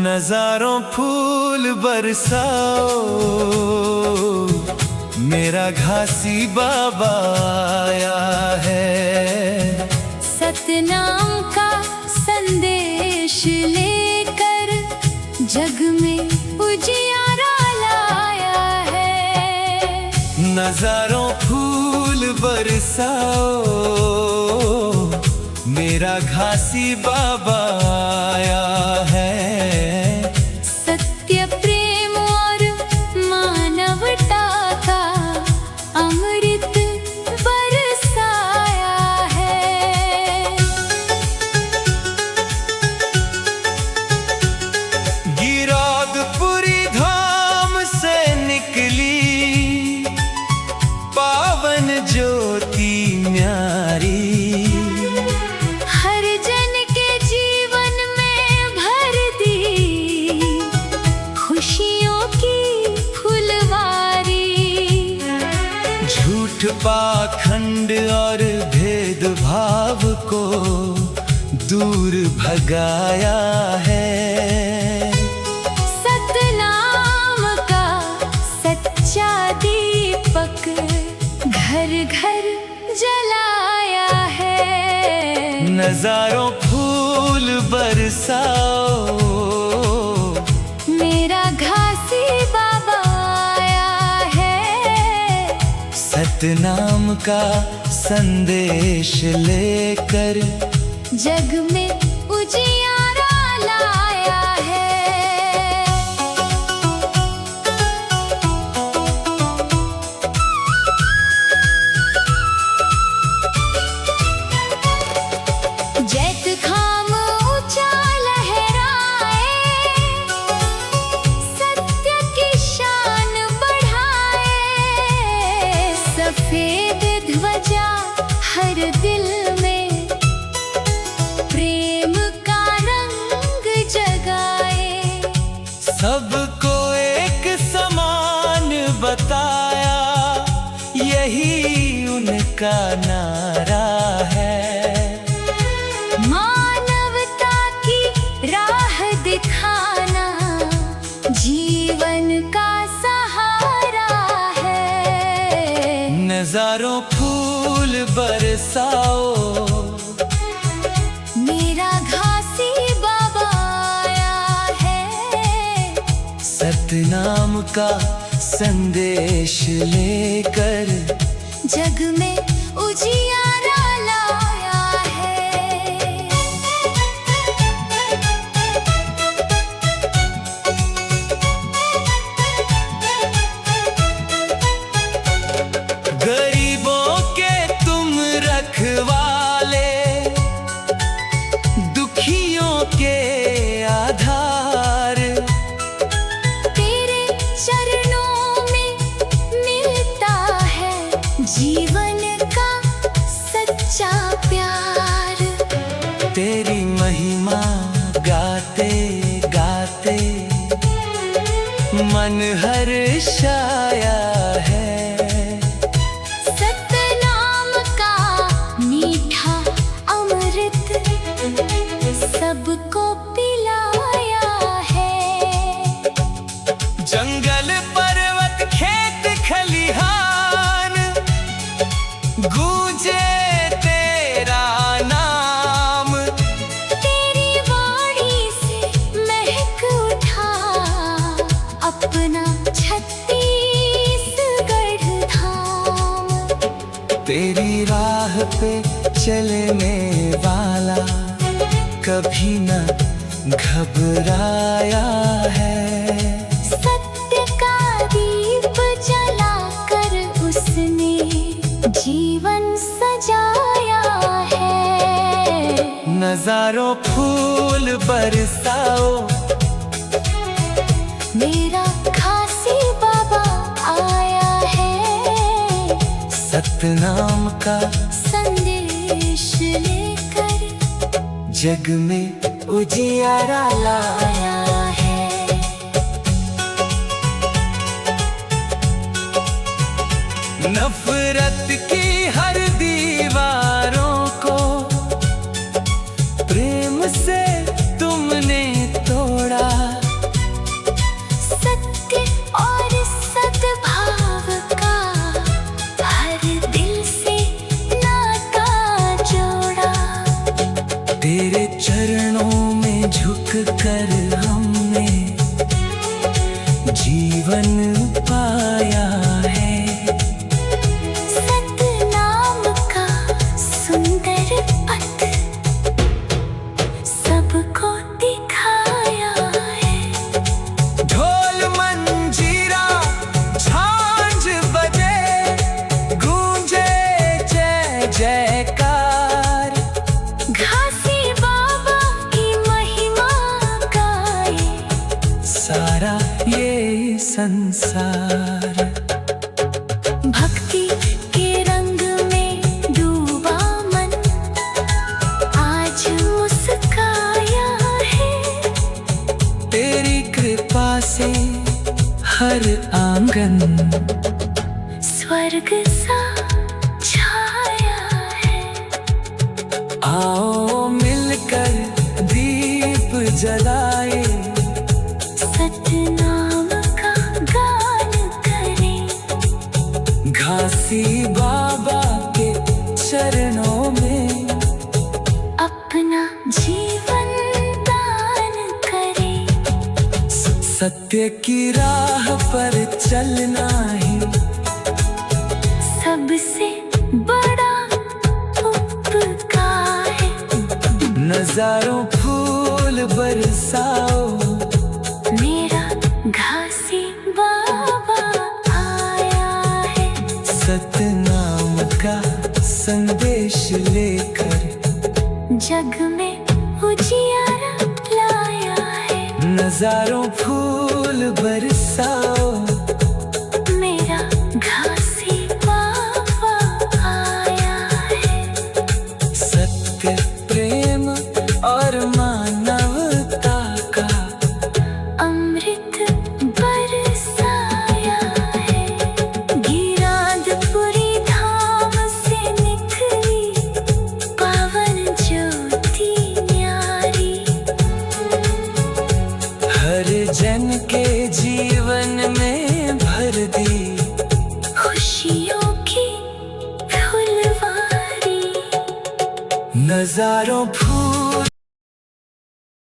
नजारों फूल बरसाओ, मेरा घासी बाबा आया है। सतनाम का संदेश लेकर जग में उजियारा लाया है। नजारों फूल बरसाओ, मेरा घासी बाबा आया है। सत्य प्रेम और मानवता का अमृत बरसाया है। गिरौदपुरी धाम से निकली पावन ज्योति न्यारी। झूठ पाखंड और भेदभाव को दूर भगाया है। सतनाम का सच्चा दीपक घर घर जलाया है। नजारों फूल बरसाओ, मेरा घासी बाबा आया है। सतनाम का संदेश लेकर जग में उजियारा लाया है। जैत खाम ऊंचा लहराए, सत्य की शान बढ़ाए। सफेद ध्वजा हर दिल में प्रेम का रंग जगाए। सबको एक समान बताया, यही उनका नारा है। मानवता की राह दिखाना जीवन का सहारा है। नजारों फूल बरसाओ, मेरा घासी बाबा आया है। सतनाम का संदेश लेकर जग में उजियारा लाया है। गरीबों के तुम रखवाले, दुखियों के आधार। तेरे चरणों में मिलता है जीवन का सच्चा प्यार। तेरी महिमा गाते गाते मन हर्षाया है। सतनाम का मीठा अमृत सबको पिलाया है। जंगल पर्वत खेत खलिहान गूंजे तेरा नाम। तेरी वाणी से महक उठा अपना छत्तीसगढ़ धाम। तेरी राह पे चलने वाला कभी न घबराया है। सत्य का दीप जलाकर उसने जीवन सजाया है। नजारों फूल बरसाओ, मेरा घासी बाबा आया है। सतनाम का संदेश लेकर जग में उजियारा लाया है। नफरत की हर दीवारों को प्रेम से तुमने तोड़ा। चरणों में झुक कर हमने जीवन पाया है। सतनाम का सुंदर पथ सबको दिखाया है। ढोल मंजीरा झांझ बजे, गूंजे जय जयकार। घासी बाबा की महिमा गाए सारा ये संसार। भक्ति के रंग में डूबा मन आज मुस्काया है। तेरी कृपा से हर आंगन स्वर्ग सा छाया है। आओ मिलकर दीप जलाए, सतनाम का गान करें। घासी बाबा के चरणों में अपना जीवन दान करें। सत्य की राह पर चलना ही सबसे बड़ा उपकार है। नजारों फूल बरसाओ, मेरा घासी बाबा आया है। सतनाम का संदेश लेकर जग में उजियारा लाया है। नजारों फूल बरसाओ, मेरा घासी बाबा आया है। सत्य प्रेम और मानवता का अमृत बरसाया है। गिराधपुरी धाम से निकली पावन ज्योति न्यारी। हर जन के जीवन में भर दी खुशियों की फुलवारी। नजारों